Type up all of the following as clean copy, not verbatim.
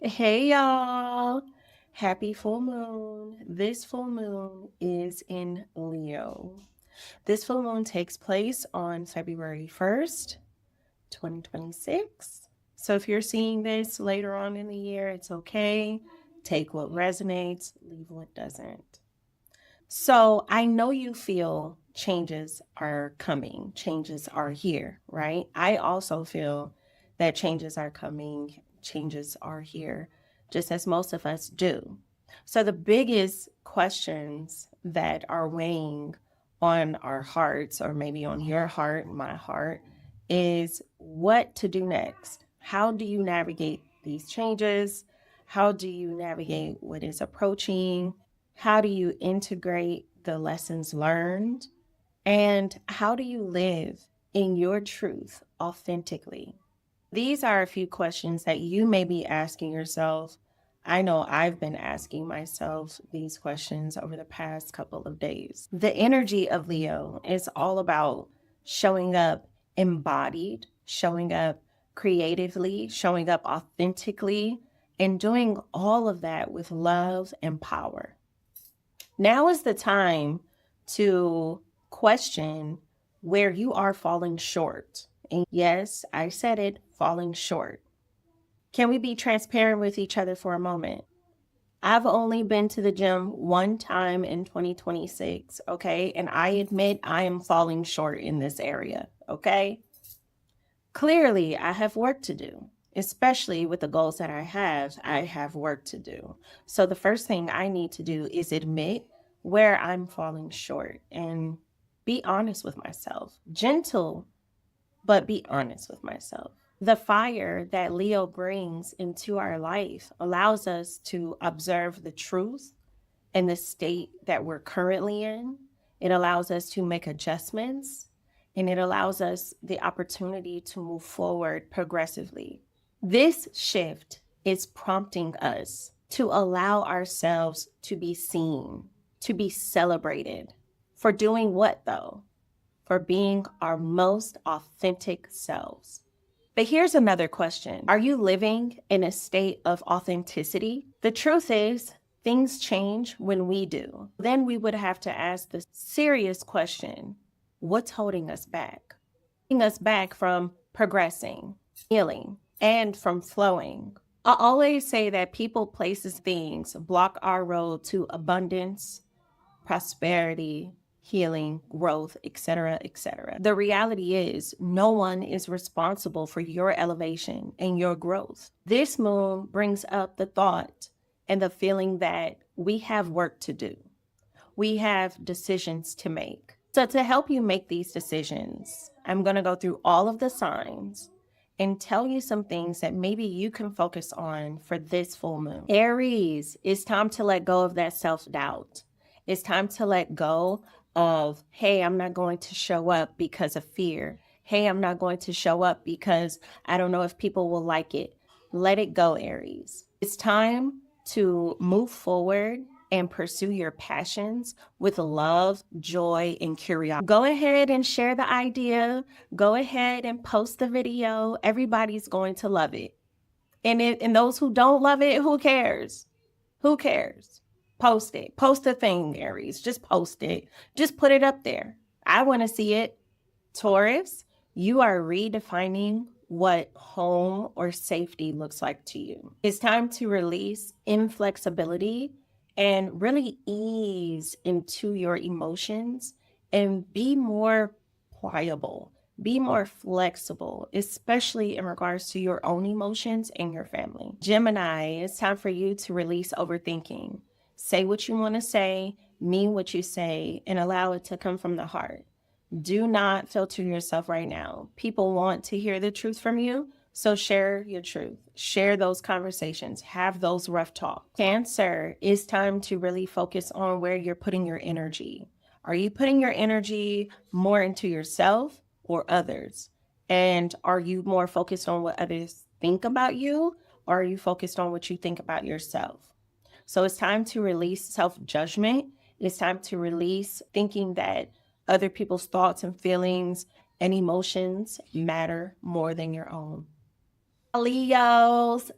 Hey y'all, happy full moon. This full moon is in Leo. This full moon takes place on February 1st, 2026. So if you're seeing this later on in the year, it's okay. Take what resonates, leave what doesn't. So I know you feel changes are coming, changes are here, right? I also feel that changes are coming, changes are here, just as most of us do. So the biggest questions that are weighing on our hearts, or maybe on your heart, my heart, is what to do next. How do you navigate these changes? How do you navigate what is approaching? How do you integrate the lessons learned? And how do you live in your truth authentically? These are a few questions that you may be asking yourself. I know I've been asking myself these questions over the past couple of days. The energy of Leo is all about showing up embodied, showing up creatively, showing up authentically, and doing all of that with love and power. Now is the time to question where you are falling short. And yes, I said it, falling short. Can we be transparent with each other for a moment? I've only been to the gym one time in 2026, okay? And I admit I am falling short in this area, okay? Clearly, I have work to do, especially with the goals that I have work to do. So the first thing I need to do is admit where I'm falling short and be honest with myself. Gentle, but be honest with myself. The fire that Leo brings into our life allows us to observe the truth and the state that we're currently in. It allows us to make adjustments and it allows us the opportunity to move forward progressively. This shift is prompting us to allow ourselves to be seen, to be celebrated. For doing what though? For being our most authentic selves. But here's another question. Are you living in a state of authenticity? The truth is, things change when we do. Then we would have to ask the serious question, what's holding us back? Holding us back from progressing, healing, and from flowing. I always say that people, places, things block our road to abundance, prosperity, healing, growth, etc., etc. The reality is, no one is responsible for your elevation and your growth. This moon brings up the thought and the feeling that we have work to do. We have decisions to make. So, to help you make these decisions, I'm going to go through all of the signs and tell you some things that maybe you can focus on for this full moon. Aries, it's time to let go of that self doubt. It's time to let go of, hey, I'm not going to show up because of fear. Hey, I'm not going to show up because I don't know if people will like it. Let it go, Aries. It's time to move forward and pursue your passions with love, joy, and curiosity. Go ahead and share the idea. Go ahead and post the video. Everybody's going to love it. And those who don't love it, who cares? Who cares? Post it. Post the thing, Aries. Just post it. Just put it up there. I want to see it. Taurus, you are redefining what home or safety looks like to you. It's time to release inflexibility and really ease into your emotions and be more pliable, be more flexible, especially in regards to your own emotions and your family. Gemini, it's time for you to release overthinking. Say what you want to say, mean what you say, and allow it to come from the heart. Do not filter yourself right now. People want to hear the truth from you. So share your truth. Share those conversations. Have those rough talks. Cancer, it's time to really focus on where you're putting your energy. Are you putting your energy more into yourself or others? And are you more focused on what others think about you? Or are you focused on what you think about yourself? So it's time to release self-judgment. It's time to release thinking that other people's thoughts and feelings and emotions matter more than your own. Leos.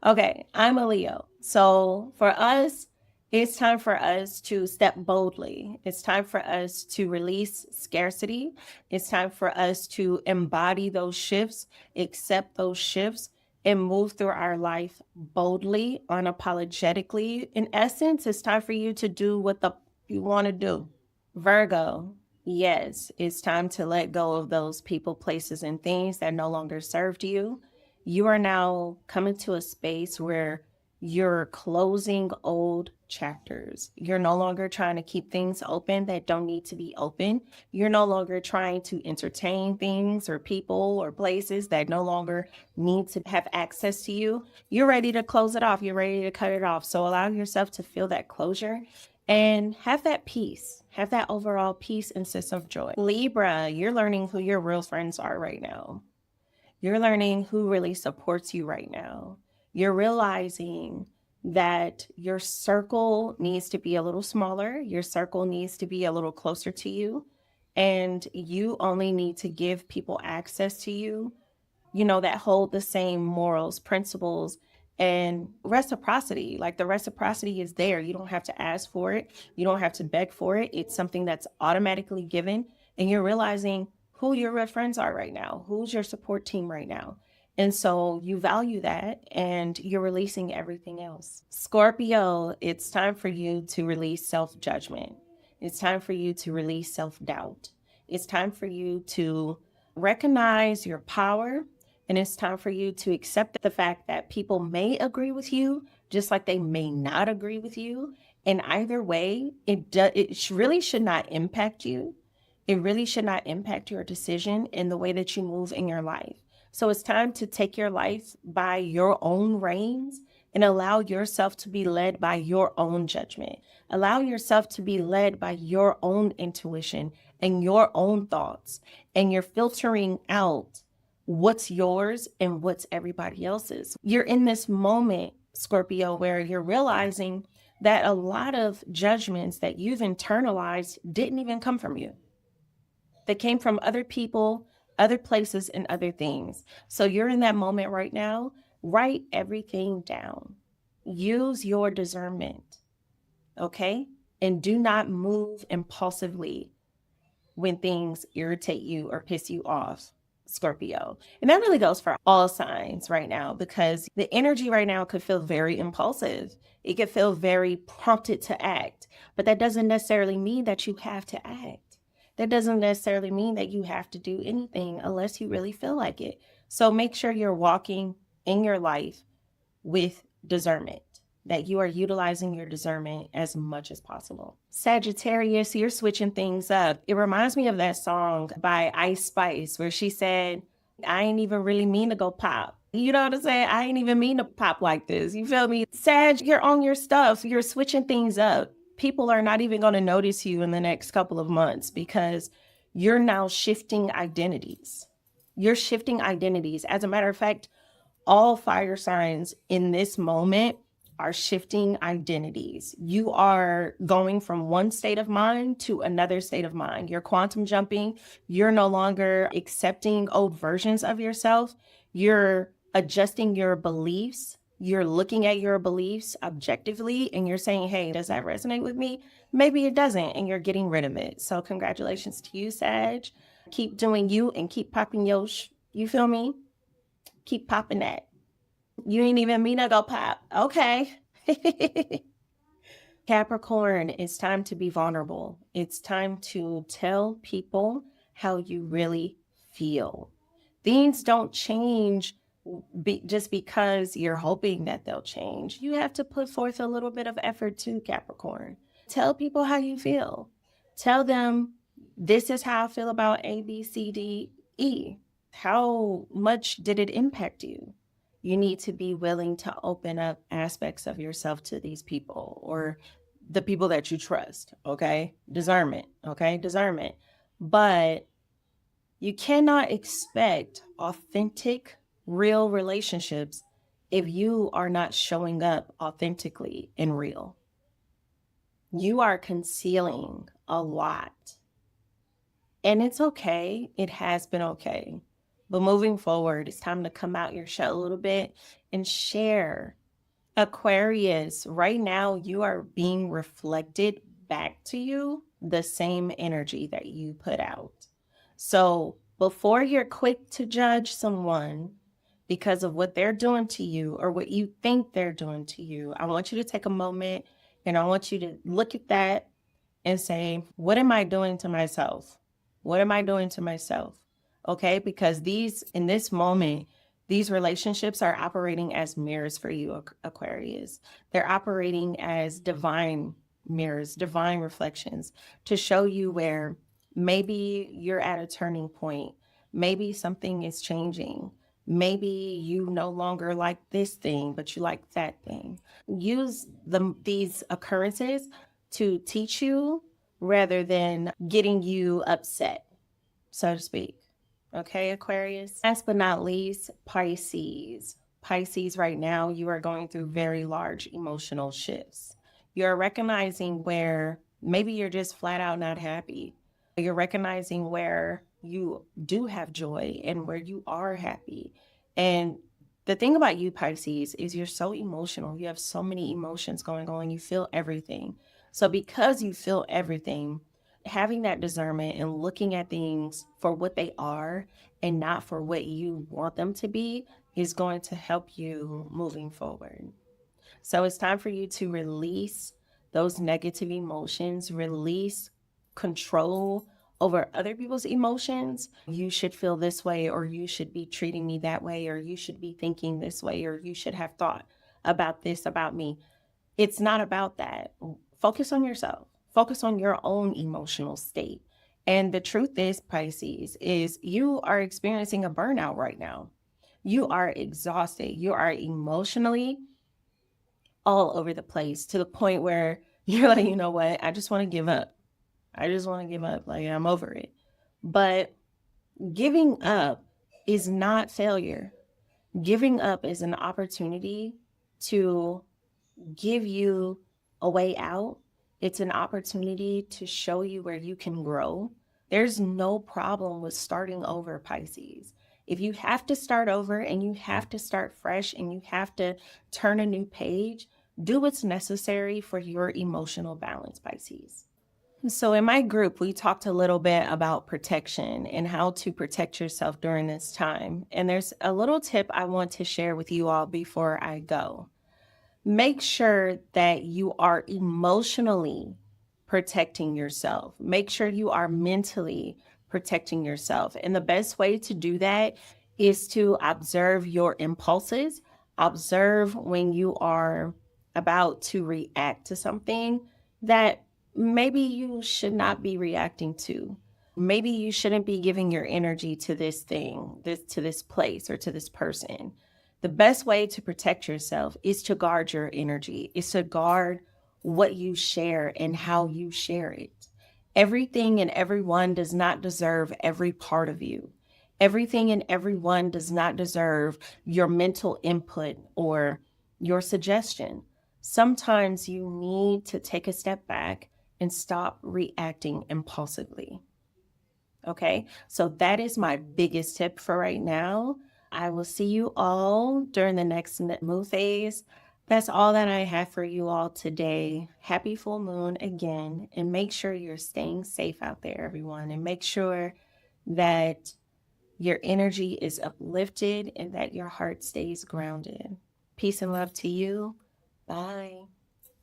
Okay, I'm a Leo. So for us, it's time for us to step boldly. It's time for us to release scarcity. It's time for us to embody those shifts, accept those shifts, and move through our life boldly, unapologetically. In essence, it's time for you to do what the you want to do. Virgo, yes, it's time to let go of those people, places, and things that no longer served you. You are now coming to a space where you're closing old chapters. You're no longer trying to keep things open that don't need to be open. You're no longer trying to entertain things or people or places that no longer need to have access to you. You're ready to close it off. You're ready to cut it off. So allow yourself to feel that closure and have that peace, have that overall peace and sense of joy. Libra, you're learning who your real friends are right now. You're learning who really supports you right now. You're realizing that your circle needs to be a little smaller, your circle needs to be a little closer to you, and you only need to give people access to you, that hold the same morals, principles, and reciprocity. Like the reciprocity is there. You don't have to ask for it, you don't have to beg for it. It's something that's automatically given. And you're realizing who your real friends are right now, who's your support team right now. And so you value that and you're releasing everything else. Scorpio, it's time for you to release self judgment. It's time for you to release self doubt. It's time for you to recognize your power, and it's time for you to accept the fact that people may agree with you, just like they may not agree with you. And either way, it really should not impact you. It really should not impact your decision in the way that you move in your life. So it's time to take your life by your own reins and allow yourself to be led by your own judgment. Allow yourself to be led by your own intuition and your own thoughts. And you're filtering out what's yours and what's everybody else's. You're in this moment, Scorpio, where you're realizing that a lot of judgments that you've internalized didn't even come from you. They came from other people, other places, and other things. So you're in that moment right now. Write everything down. Use your discernment, okay? And do not move impulsively when things irritate you or piss you off, Scorpio. And that really goes for all signs right now, because the energy right now could feel very impulsive. It could feel very prompted to act, but that doesn't necessarily mean that you have to act. That doesn't necessarily mean that you have to do anything unless you really feel like it. So make sure you're walking in your life with discernment, that you are utilizing your discernment as much as possible. Sagittarius, you're switching things up. It reminds me of that song by Ice Spice where she said, I ain't even really mean to go pop. You know what I'm saying? I ain't even mean to pop like this. You feel me? Sag, you're on your stuff. You're switching things up. People are not even going to notice you in the next couple of months because you're now shifting identities. You're shifting identities. As a matter of fact, all fire signs in this moment are shifting identities. You are going from one state of mind to another state of mind. You're quantum jumping. You're no longer accepting old versions of yourself. You're adjusting your beliefs. You're looking at your beliefs objectively and you're saying, hey, does that resonate with me? Maybe it doesn't, and you're getting rid of it. So congratulations to you, Sag. Keep doing you and keep popping your, you feel me? Keep popping that. You ain't even mean to go pop. Okay. Capricorn, it's time to be vulnerable. It's time to tell people how you really feel. Things don't change just because you're hoping that they'll change. You have to put forth a little bit of effort too, Capricorn. Tell people how you feel. Tell them, this is how I feel about A, B, C, D, E. How much did it impact you? You need to be willing to open up aspects of yourself to these people or the people that you trust, okay? Discernment, okay? Discernment. But you cannot expect authentic, real relationships if you are not showing up authentically and real. You are concealing a lot. And it's okay. It has been okay. But moving forward, it's time to come out your shell a little bit and share. Aquarius, right now you are being reflected back to you the same energy that you put out. So before you're quick to judge someone because of what they're doing to you or what you think they're doing to you, I want you to take a moment and I want you to look at that and say, what am I doing to myself? What am I doing to myself? Okay, because in this moment, these relationships are operating as mirrors for you, Aquarius. They're operating as divine mirrors, divine reflections to show you where maybe you're at a turning point. Maybe something is changing. Maybe you no longer like this thing, but you like that thing. Use these occurrences to teach you rather than getting you upset, so to speak. Okay, Aquarius. Last but not least, Pisces. Pisces, right now, you are going through very large emotional shifts. You're recognizing where maybe you're just flat out not happy. You're recognizing where you do have joy and where you are happy. And the thing about you, Pisces, is you're so emotional. You have so many emotions going on. You feel everything. So, because you feel everything, having that discernment and looking at things for what they are and not for what you want them to be is going to help you moving forward. So it's time for you to release those negative emotions, release control over other people's emotions. You should feel this way, or you should be treating me that way, or you should be thinking this way, or you should have thought about this about me. It's not about that. Focus on yourself. Focus on your own emotional state. And the truth is, Pisces, is you are experiencing a burnout right now. You are exhausted. You are emotionally all over the place to the point where you're like, you know what? I just want to give up. I just want to give up. Like, I'm over it. But giving up is not failure. Giving up is an opportunity to give you a way out. It's an opportunity to show you where you can grow. There's no problem with starting over, Pisces. If you have to start over and you have to start fresh and you have to turn a new page, do what's necessary for your emotional balance, Pisces. So, in my group, we talked a little bit about protection and how to protect yourself during this time. And there's a little tip I want to share with you all before I go. Make sure that you are emotionally protecting yourself. Make sure you are mentally protecting yourself. And the best way to do that is to observe your impulses, observe when you are about to react to something that maybe you should not be reacting to. Maybe you shouldn't be giving your energy to this thing, to this place or to this person. The best way to protect yourself is to guard your energy, is to guard what you share and how you share it. Everything and everyone does not deserve every part of you. Everything and everyone does not deserve your mental input or your suggestion. Sometimes you need to take a step back and stop reacting impulsively. Okay, so that is my biggest tip for right now. I will see you all during the next moon phase. That's all that I have for you all today. Happy full moon again, and make sure you're staying safe out there, everyone, and make sure that your energy is uplifted and that your heart stays grounded. Peace and love to you. Bye.